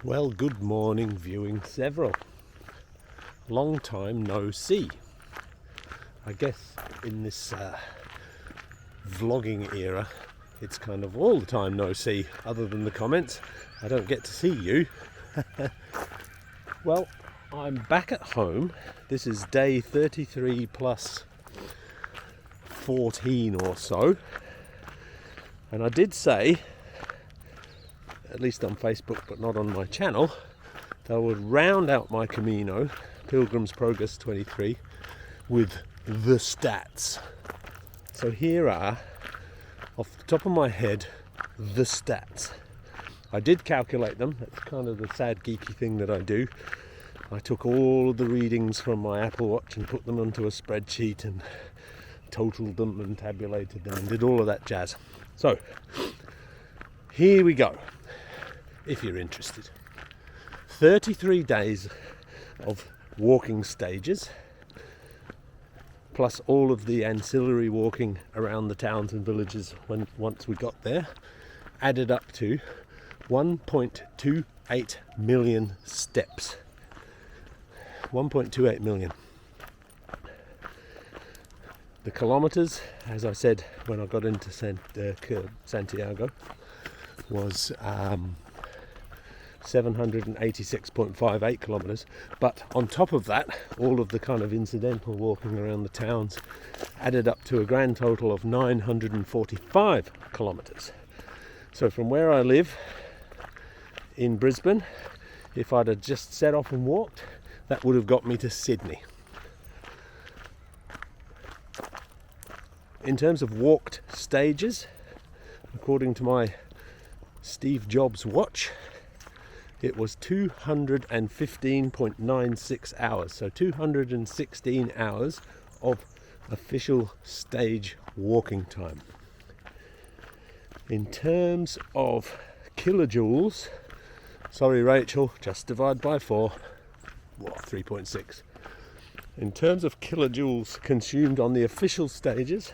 Well, good morning, viewing several. Long time no see. I guess in this vlogging era, it's kind of all the time no see, other than the comments. I don't get to see you. Well, I'm back at home. This is day 33 plus 14 or so. And I did say, at least on Facebook but not on my channel, that I would round out my Camino, Pilgrim's Progress 23, with the stats. So here are, off the top of my head, the stats. I did calculate them. That's kind of the sad geeky thing that I do. I took all of the readings from my Apple Watch and put them onto a spreadsheet and totaled them and tabulated them and did all of that jazz. So here we go, if you're interested. 33 days of walking stages, plus all of the ancillary walking around the towns and villages once we got there, added up to 1.28 million steps. 1.28 million. The kilometers, as I said when I got into Santiago, was 786.58 kilometers. But on top of that, all of the kind of incidental walking around the towns added up to a grand total of 945 kilometers. So from where I live in Brisbane, if I'd have just set off and walked, that would have got me to Sydney. In terms of walked stages, according to my Steve Jobs watch, it was 215.96 hours. So 216 hours of official stage walking time. In terms of kilojoules, sorry Rachel, just divide by 4, 3.6. In terms of kilojoules consumed on the official stages,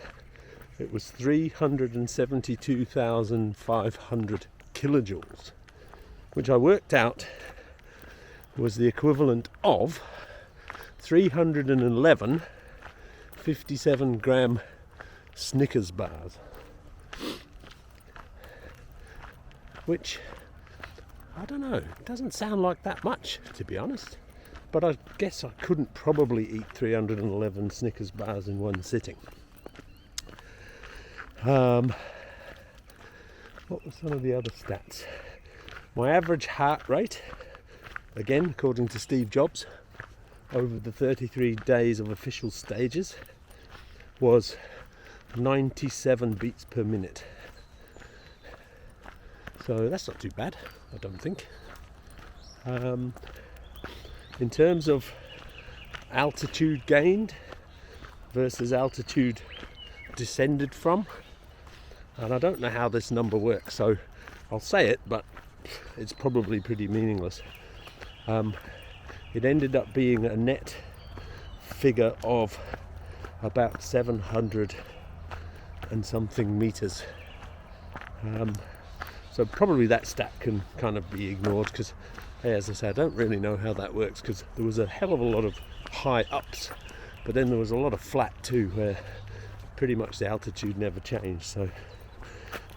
it was 372,500 kilojoules, which I worked out was the equivalent of 311 57-gram Snickers bars, which, I don't know, it doesn't sound like that much, to be honest. But I guess I couldn't probably eat 311 Snickers bars in one sitting. What were some of the other stats? My average heart rate, again according to Steve Jobs, over the 33 days of official stages was 97 beats per minute. So that's not too bad, I don't think. In terms of altitude gained versus altitude descended from, and I don't know how this number works, so I'll say it, but it's probably pretty meaningless. It ended up being a net figure of about 700 and something meters. So probably that stat can kind of be ignored because, hey, as I say, I don't really know how that works because there was a hell of a lot of high ups, but then there was a lot of flat too, where pretty much the altitude never changed. So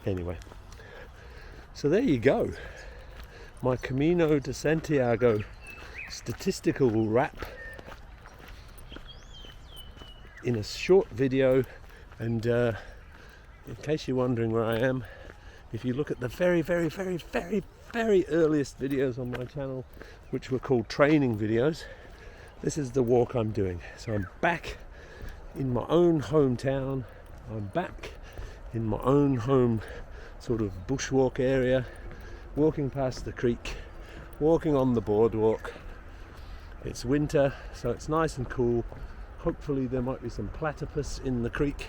anyway, so there you go. My Camino de Santiago statistical wrap in a short video. And in case you're wondering where I am, if you look at the very earliest videos on my channel, which were called training videos, this is the walk I'm doing. So I'm back in my own hometown. I'm back in my own home sort of bushwalk area, walking past the creek, walking on the boardwalk. It's winter, so it's nice and cool. Hopefully there might be some platypus in the creek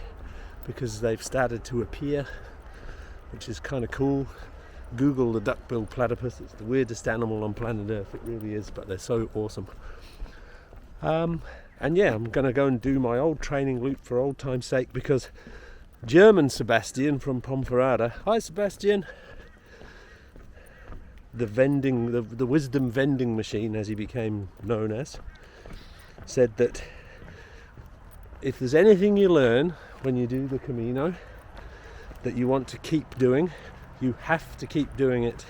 because they've started to appear, which is kind of cool. Google the duck-billed platypus. It's the weirdest animal on planet Earth. It really is, but they're so awesome. And yeah, I'm going to go and do my old training loop for old time's sake because German Sebastian from Ponferrada, hi Sebastian, the wisdom vending machine, as he became known as, said that if there's anything you learn when you do the Camino that you want to keep doing, you have to keep doing it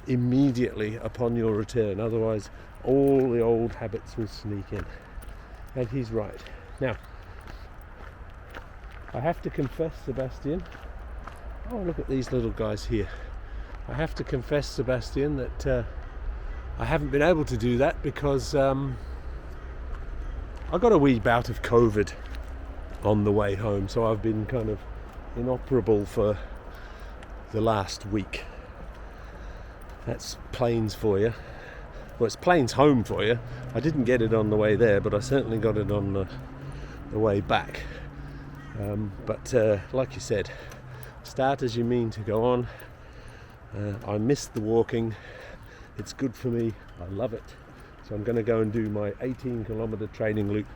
immediately upon your return. Otherwise, all the old habits will sneak in. And he's right. Now, I have to confess, Sebastian. Oh, look at these little guys here. I have to confess, Sebastian, that I haven't been able to do that because I got a wee bout of COVID on the way home, so I've been kind of inoperable for the last week. That's planes for you. Well, it's planes home for you. I didn't get it on the way there, but I certainly got it on the way back. But like you said, start as you mean to go on. I missed the walking. It's good for me. I love it. So I'm going to go and do my 18-kilometre training loop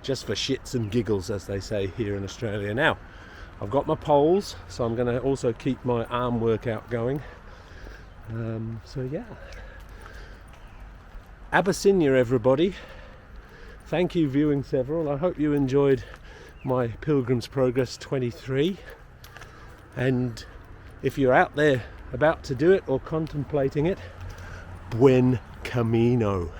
just for shits and giggles, as they say here in Australia. Now, I've got my poles, so I'm going to also keep my arm workout going. So yeah. Abyssinia, everybody. Thank you, viewing several. I hope you enjoyed my Pilgrim's Progress 23. And if you're out there about to do it or contemplating it, buen camino.